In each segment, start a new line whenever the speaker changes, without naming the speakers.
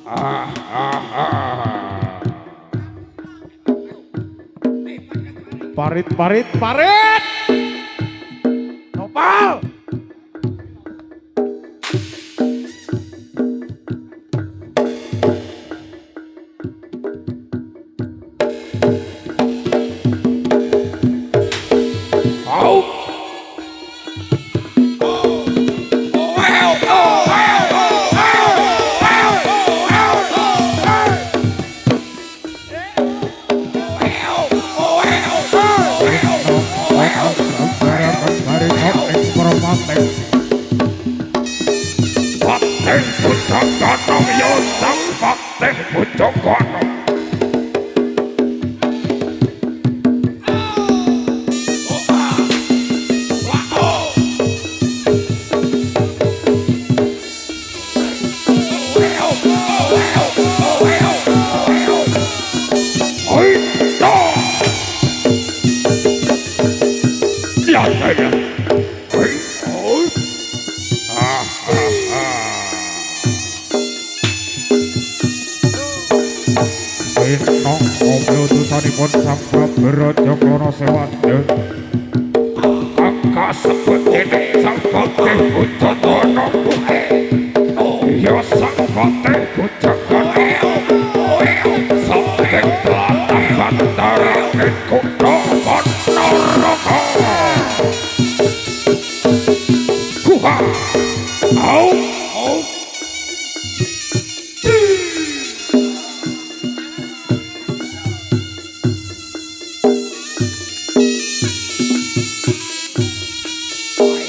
Ah, ah, ah.
Parit, parit, parit. Nopal.
Au. Pateng pucakanong yosang pateng pucakanong. Oi, no. Ya, ya, ya. Oi, oi. Ah, ah, ah.
Sino mobil tusanipun sambat berojokrono sewande.
Kakak sebut ini sang patih pucakono. Ya sang patih pucakono. Sampai telatah bandara kuno Ponorogo. Huha. Au, au.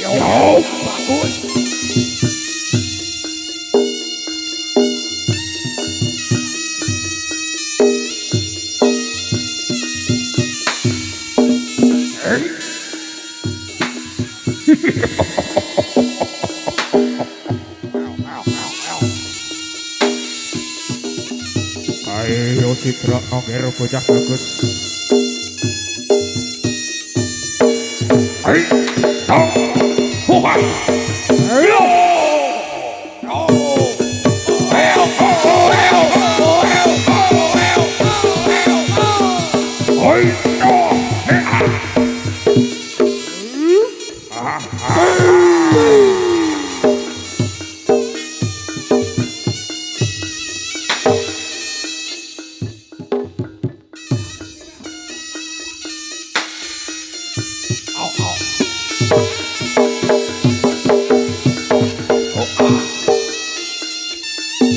Yo, bagus.
Ayo Sidra nongir bocah bagus.
Hey, no, huha. Yo, no. Well, oh, well, oh, well, oh, well, oh, well. Oi, no. Ah, ah, ah. Au, au.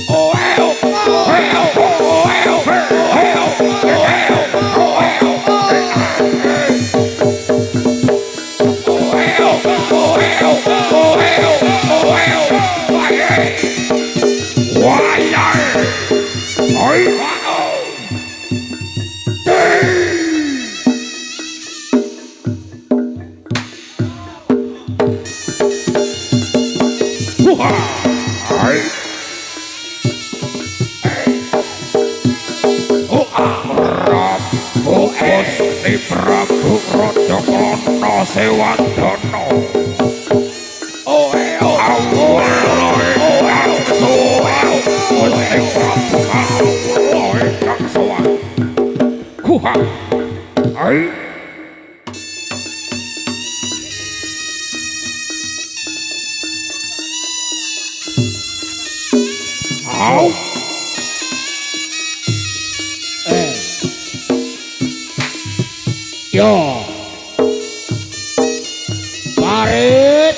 Oh, well, oh, well, oh, well, oh, well, oh, well, oh, Gusti Prabu Raja Kana Sewardana. Yo, parit,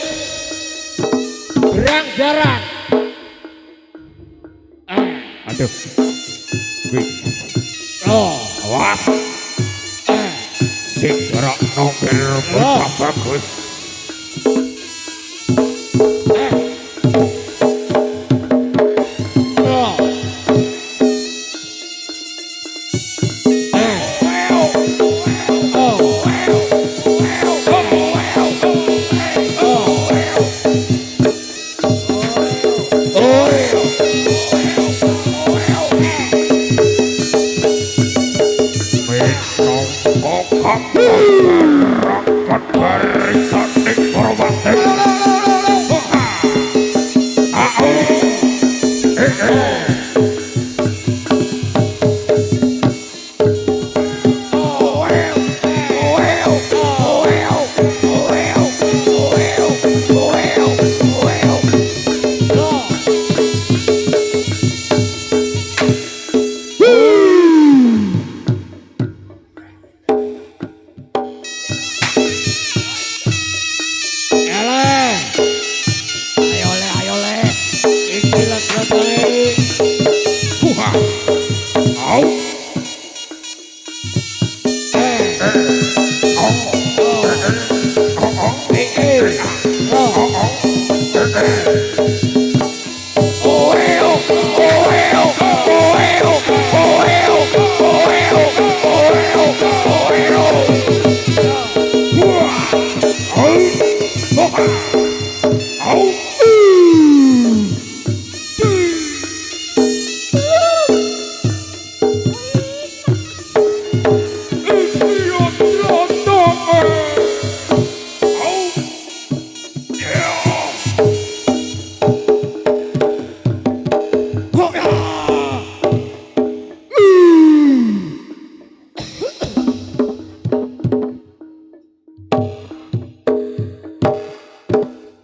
berang jaran.
Aduh. Wih.
Oh, awas. Sing gerak nongkel bocah bagus.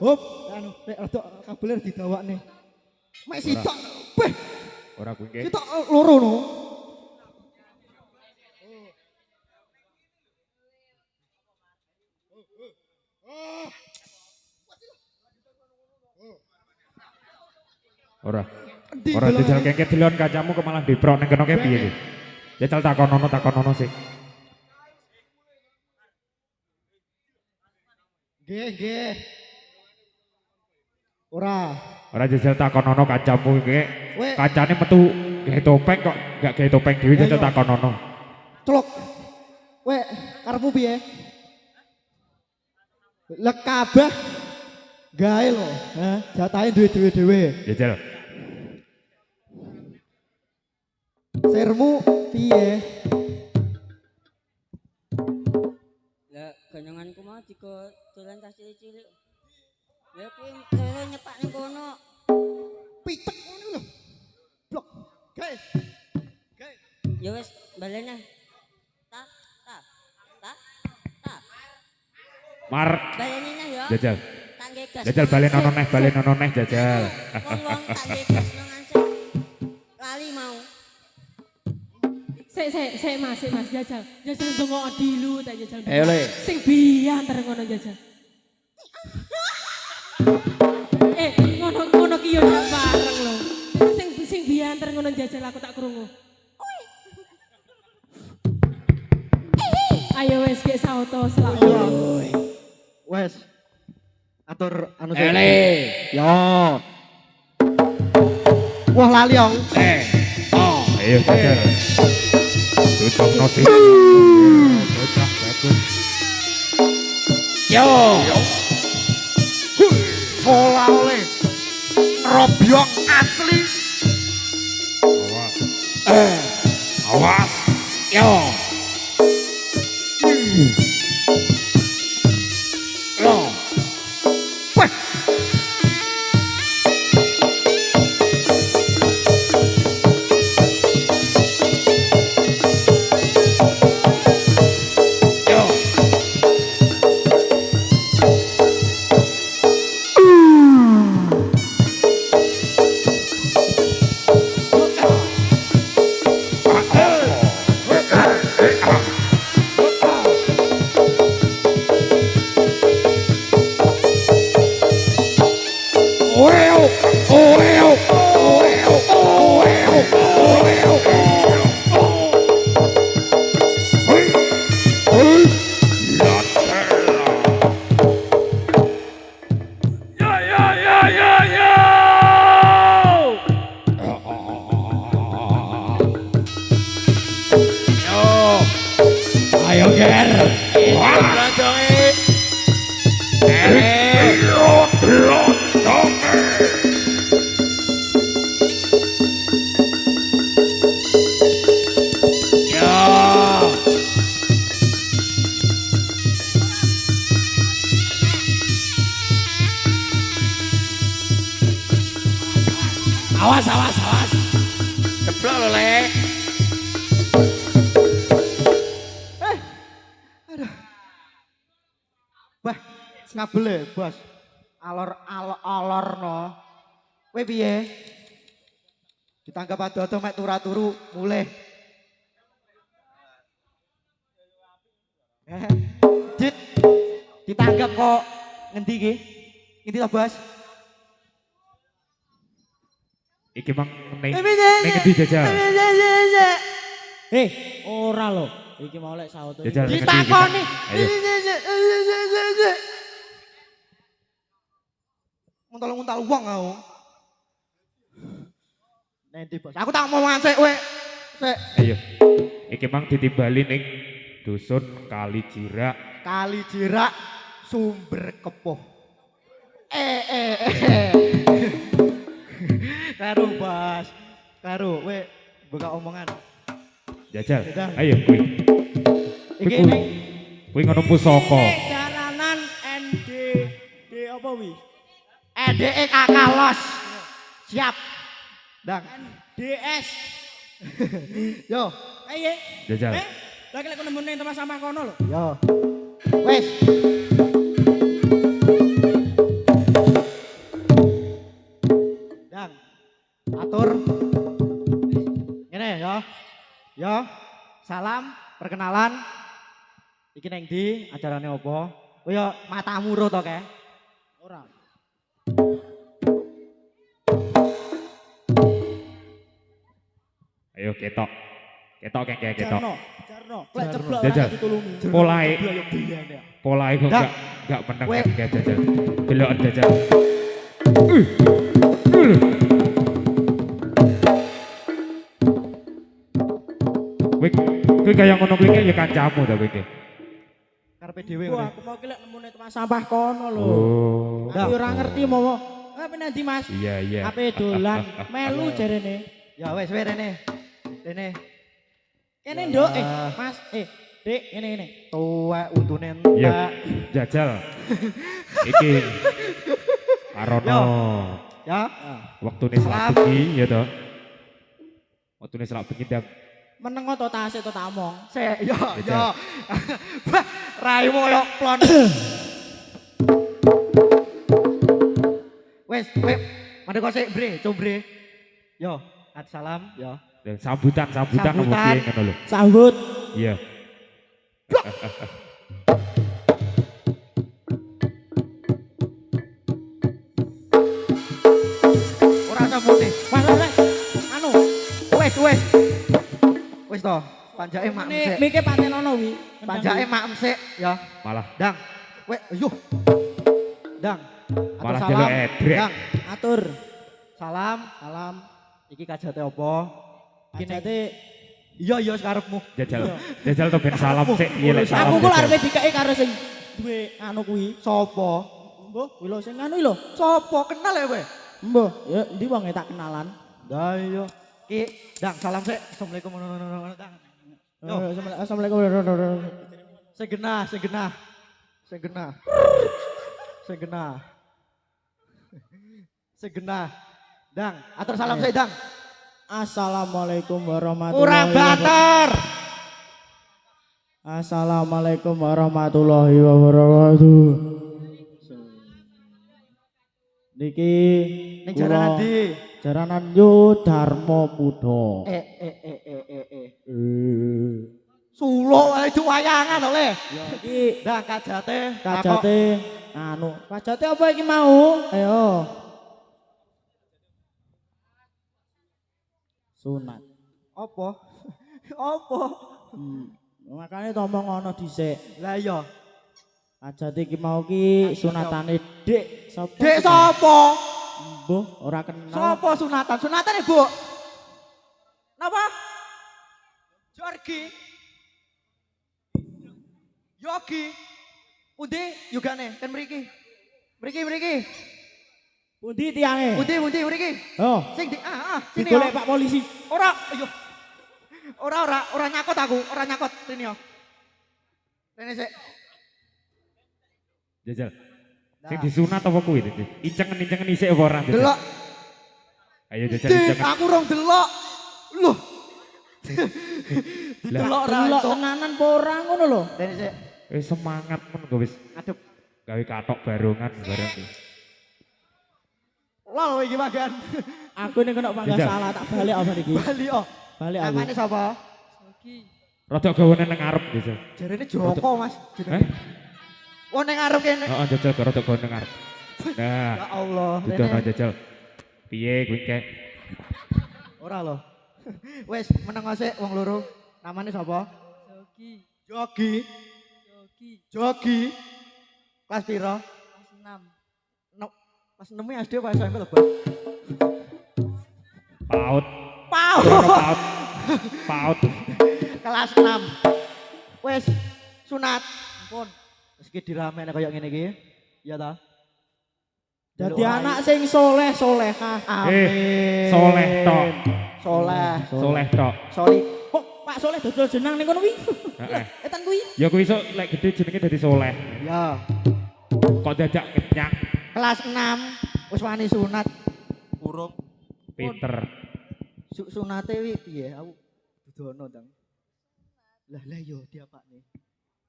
Hop, anu, rek rada kabeler didawakne. Mek sitok, beh,
Ora kuwi nggih.
sitok loro no.
Ora.
Endi
Ora
delok
jajal
ae?
kengke delon kacamu kok malah diprok ning kene piye iki? Jajal takonono sik.
Nggih, nggih. Ora.
Ora jajal takonono kacamu iki.
Wek.
Kancane metu gawe topeng kok gak gawe topeng dhewe
Ya,
jajal
iya.
takonono.
Celok. Wek, karepmu piye? Lek kabeh gawe lho, ha, jatahe duwe dhewe-dhewe.
Jajal.
Sermu piye?
Lah ganyonganku mau digo dolan tas cilik-cilik. Ya kuwi lele nyepak ning kono.
Pitek ngono lho. Blok. Gawe. Gawe.
Ya wis balene. Tak, tak, tak, tak.
Mar
Balene neh ya.
jajal.
Tangge gas.
Jajal balen ono neh jajal.
Wong tangge gas nang ansik. Lali mau.
Sik Mas, jajal. Jajal ndonga dilu tak jajal.
Ayo le.
Sing biantar ngono jajal. Ngono ki yo ndak bareng lho. Sing biantar ngono jajal aku tak krungu. Ayo wes ge sauto selak.
Wes. Atur anu sik.
Ele.
Yo. Wah lali aku.
Oh.
Ayo jajal. Tutupno sik. Bocah bagus.
Yo.
Pola oleh. Robyok asli.
Awas.
Awas. Yo. Yo.
Weh.
Yo. Well, well, well, well, Ayo ger. Wah, Ya. Awas, awas, awas. Ceplok lo, Le.
Wah, ngabele, Bos. Alor no. Kowe piye? Ditangkap ado-ado mek turu-turu mulih. Dit. Ditangkap kok ngendi iki? Ngendi to, Bos?
Iki mang ning ngendi jajal?
Hei, ora lho. Iki mau lek sauto.
Jajal ngendi?
Ditakoni.
Ayo.
nguntal-nguntal wong aku. Nanti bos. Aku tak ngomongan sik kowe. Sik.
Ayo. Iki mang ditimbali ning dusun Kali Jirak.
Kali Jirak sumber kepuh. Karo Bas. Karo kowe buka omongan.
Jajal.
Jajal.
Ayo kuwi.
Iki
Kuwi-
ning
Kuwi ngono pusaka.
Jalanan ND D apa wi?
EDE Kakalos. Siap. Dang.
DS.
Yo,
Ayo.
Jajal.
Lagi lek nemu ning tempat sampah kono lho.
yo. Wes. Dang. Atur. Ngene ya. Yo. Salam, perkenalan. Iki neng ndi? Acarane opo? Kowe yo matamu ro to, Ke? Ora.
Ayo ketok. Ketok kek ketok.
Jarno. Lek ceblok
Jajal.
ora ditulungi.
Polae
Yo biyane.
polae kok
Dak.
gak meneng
Kowe-
kayak jajal. Deloken jajal. Kowe kaya ngono kuwi ya kancamu ta kowe iki.
Karepe dhewe
Wah,
ngene.
aku mau ki lek nemu ning tempat sampah kono lho.
Oh.
Aku ora ngerti mau. Apa nanti Mas?
Iya iya.
Ape dolan melu jarene.
Ya wes wes rene. Rene.
Kene nduk
Ya.
Mas, Dik, ngene.
Tuwek untune
Iya.
entek.
Jajal. Iki Karono
Ya.
waktune selak bengi ya to. Waktune selak bengi ndang
Meneng to tasik to tak omong.
Sik, yo yo. Bah, raimu koyo plon. Wes, kowe mari kok sik, Bre, combre. Yo, assalam, yo.
dan sambutan
Sambutan.
kemudian ngono lho.
Sambut.
Iya.
Ora sambute.
Mas, anu,
Wes, wes. Wes to, panjake makem
ini
sik.
mike patenono wi.
Panjake makem sik, ya.
Malah
Dang. Kowe, yo. Dang. Atur
Malah
salam.
jaluk edrek.
Dang.
Atur.
Salam.
Salam.
Iki kajate apa? Iki nek
Ajate
iya iya karepmu.
jajal. Jajal to ben salam sik piye lek salam.
aku kok
jajal.
arep dikeki karo sing duwe anu kuwi.
Sopo?
Mbah, kuwi lho sing anu lho.
Sopo kenal ya kowe?
Mbah, ya endi wong tak kenalan.
Lah iya. Ki, Dang, salam sik. Assalamualaikum Dang. Yo.
Assalamualaikum.
Segenah, segenah. Segenah. Segenah. Segenah. Dang, atur salam sik, Dang.
Assalamualaikum warahmatullahi
Ora bater.
Assalamualaikum warahmatullahi wabarakatuh. Niki
Ning jaranan ndi?
Jaranan Yo Dharma Muda.
Suluk ae itu wayangan oleh.
Ya iki
Dang kajate.
kajate anu. Kajate apa iki mau? Ayo. Sunat.
Apa? Apa?
Makanya tomong ngono dhisik.
Lah iya.
Kajate iki mau ki sunatane Dik. Sapa?
Dek sapa?
Mbah, ora kenal.
Sapa sunatan? Sunatan Ibu. Napa? Jorgi. Yogi. Pundi yugane? Kan mriki. Mriki.
Pundi tiange?
Pundi mriki.
Oh,
Sing di sini
digolek
yo.
Pak Polisi.
Ora, ayo. Ora nyakot aku, ora nyakot sini yo. Rene sik.
Jajal. Sing disunat apa kuwi? Incengen isik apa ora? Jajal?
Delok.
Ayo jajal
Dik,
incengen.
aku rong delok. Loh. Delok ra
Delok
iso.
tenanan apa ora ngono lho.
Rene sik.
Wis semangat men kok wis
Adep.
gawe katok barongan bareng iki.
Lol iki magan.
Aku ini kena panggah
Jajal.
salah tak balik apa niki?
Bali oh.
Balik aku.
Namane sapa?
Rodok gawane nang ngarep jajal.
Jarene Joko, Mas.
Heh?
Oh ning ngarep kene.
Heeh jajal karo rodok gawane nang ngarep. Nah,
Ya Allah,
didono
Rene.
jajal. Piye kuwi kek?
Ora lho. Wes meneng sik wong loro. Namane sapa? Jogi. Jogi. Kelas piro?
Kelas 6.
No, Kelas 6 SD apa SMP lho, Bos?
Paut.
Paut.
Paut. Paut.
Kelas 6. Wes sunat. Ampun. Wis iki diramene kaya ngene iki. Iya ta?
Dadi anak sing soleh solehah.
Amin.
Soleh tok.
Soleh.
Tok.
Soli.
Kok Pak Soleh dodol jenang ning kono kuwi?
Heeh.
Etan kuwi.
Ya kuwi iso lek gede jenenge dadi soleh.
Ya.
Kok dadak kenyang
Kelas 6 wis wani sunat.
Urung.
pinter.
Sunate wi piye? Aku budono, Dang. Lah yo diapakne.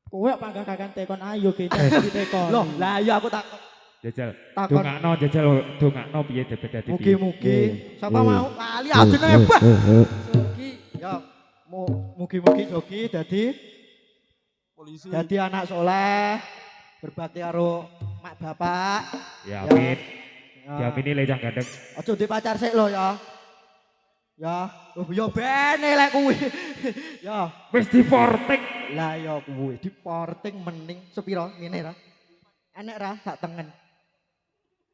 Kowe panggah kakang tekon ayo kita tekon.
Loh, lah iya aku takon.
Jajal.
Takon.
Dongakno jajal dongakno piye dadi piye.
Mugi-mugi sapa mau lali ajene hebat. Jogi ya mugi-mugi Jogi dadi
Polisi.
dadi anak soleh berbakti karo mak bapak.
Ya
Ya.
amin.
Ya.
Diamini lecah gandeng.
Aja di pacar sik lo ya. Ya, oh yo bene lek kuwi. Ya,
Wis di porting.
lah ya kuwi di porting mending sepiro ngene ra. Enek ra sak tengen.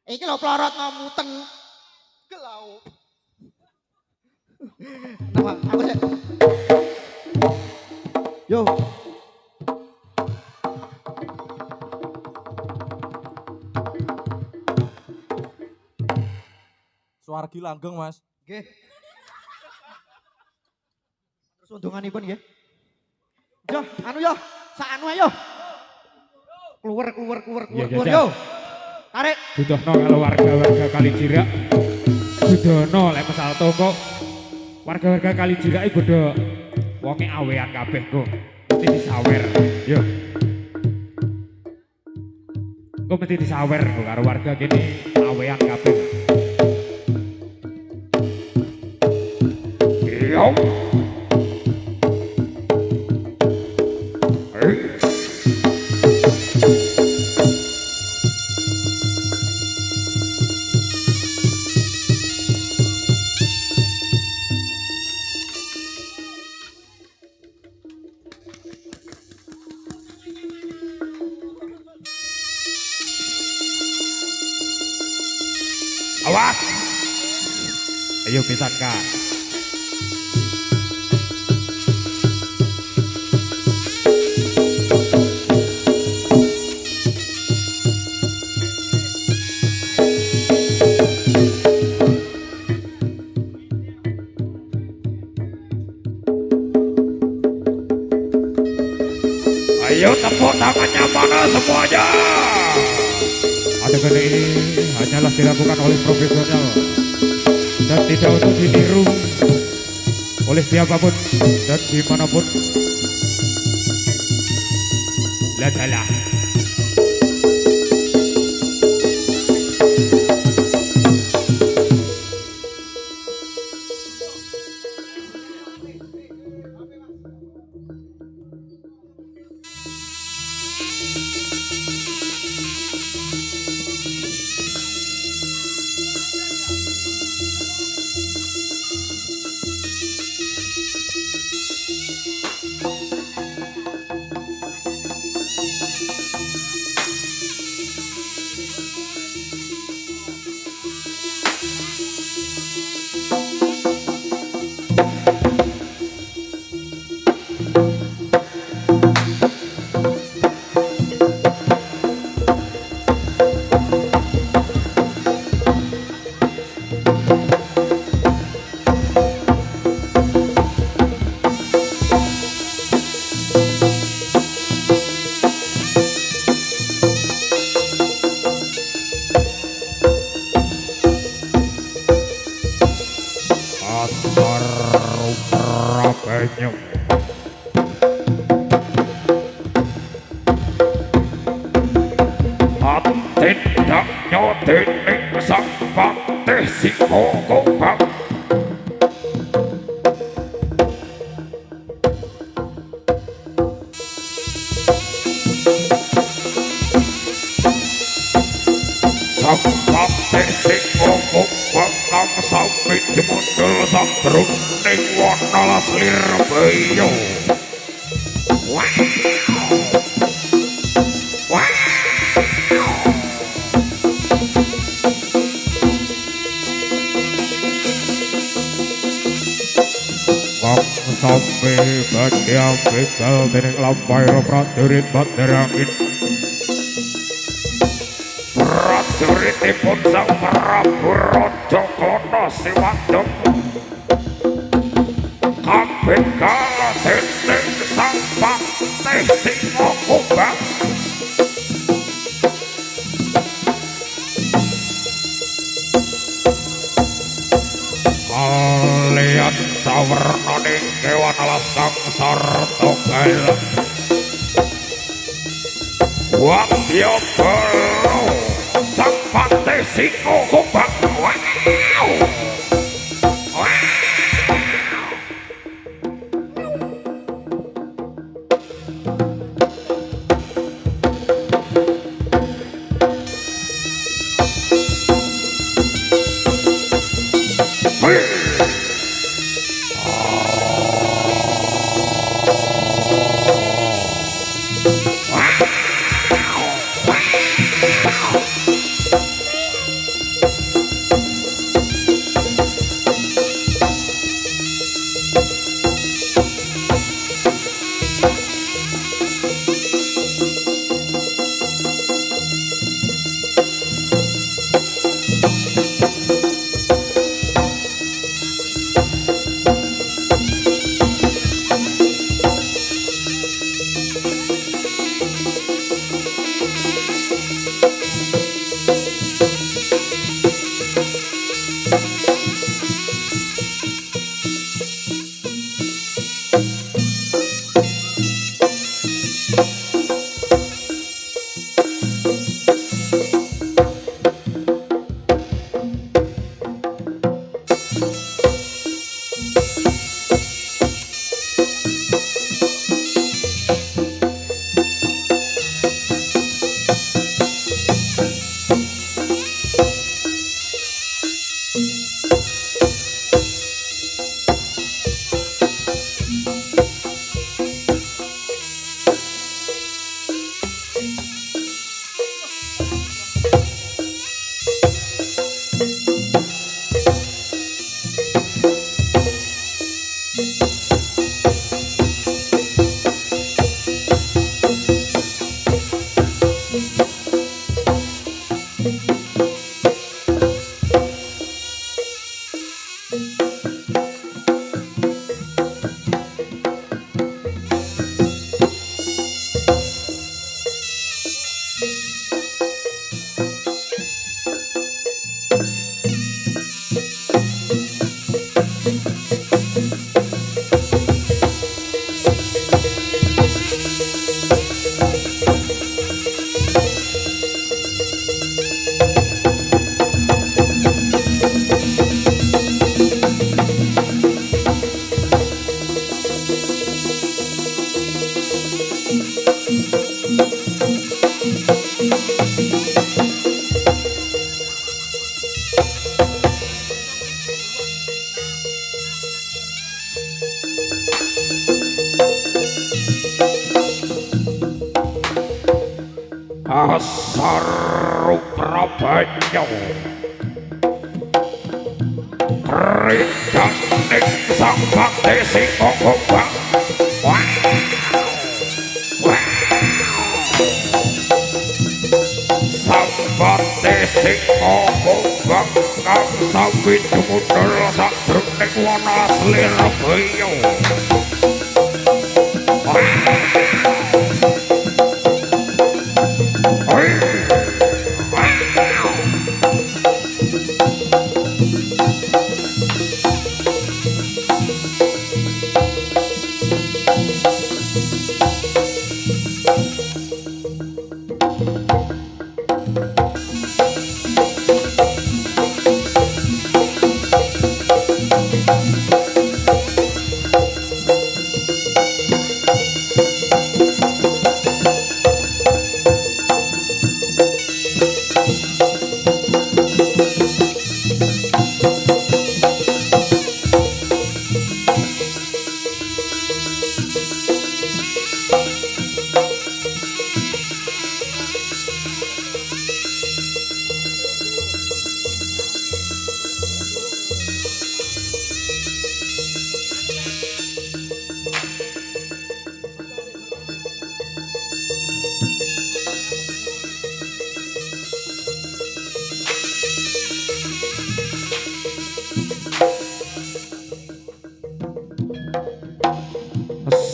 Iki lho plorot ngomuteng. Gelau. Nama aku sih. Yo.
Suwargi langgeng, Mas.
Nggih. Terus undunganipun nggih. Yo, anu yo, sak anu ayo. Keluar
Iya,
keluar
jajal.
yo. Tarik.
Butuhno kalau warga-warga Kalijirak. Budono lek mesal toko. Warga-warga Kalijirak iki bodo wonge awean kabeh kok. Mesti disawer. Yo. Kok mesti disawer kok karo warga kene awean kabeh. Yo. Awas. Ayo pisan Kak. Ayo tepuk tangannya mana semuanya. Adegan ini hanyalah dilakukan oleh profesional dan tidak untuk ditiru oleh siapapun dan dimanapun. Ladalah. Asar Prabanyu. Tidak nyotining sang patih si Kokobang. Sang patih si Kokobang kang sampe jemundul sang bruning wana laslir bayo. Wow. Wow. Kang sampe badhe begal dening lampahira prajurit Badarangin. Prajuritipun Sang Prabu Rajakana Siwadon kabegal dening Sang Patih Singakumbang. Kalian sawernaning kewan lasang sarta gala wadya bala Sang Patih Singakumbang. Wow! Saruprabanyo Krindaning Sang Patih Singakumbang. Sang Patih Singakumbang kang sami dumudul sadurunging wana asli Rebaya.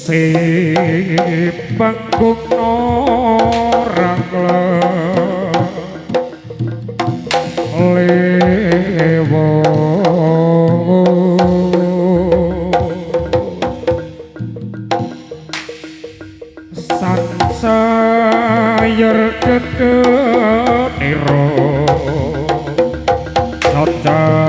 si panggung orang lewo san sayur kedetiro caca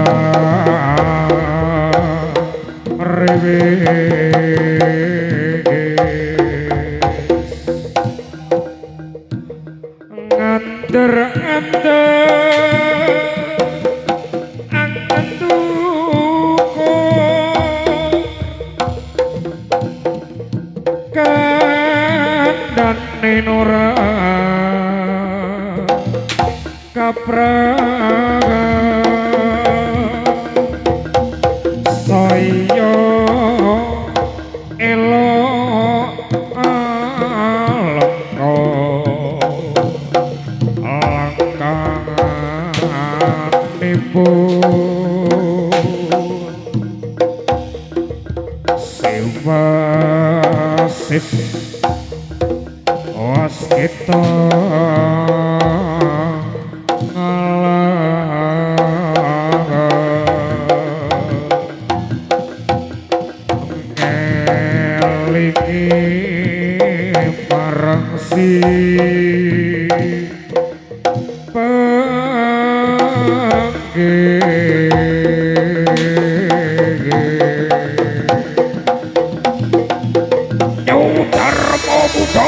ngander-ngander angen duko kandhane ora kapraga saya elok alengka langkanipun siwasis waskita parang si
Dharma Buddha.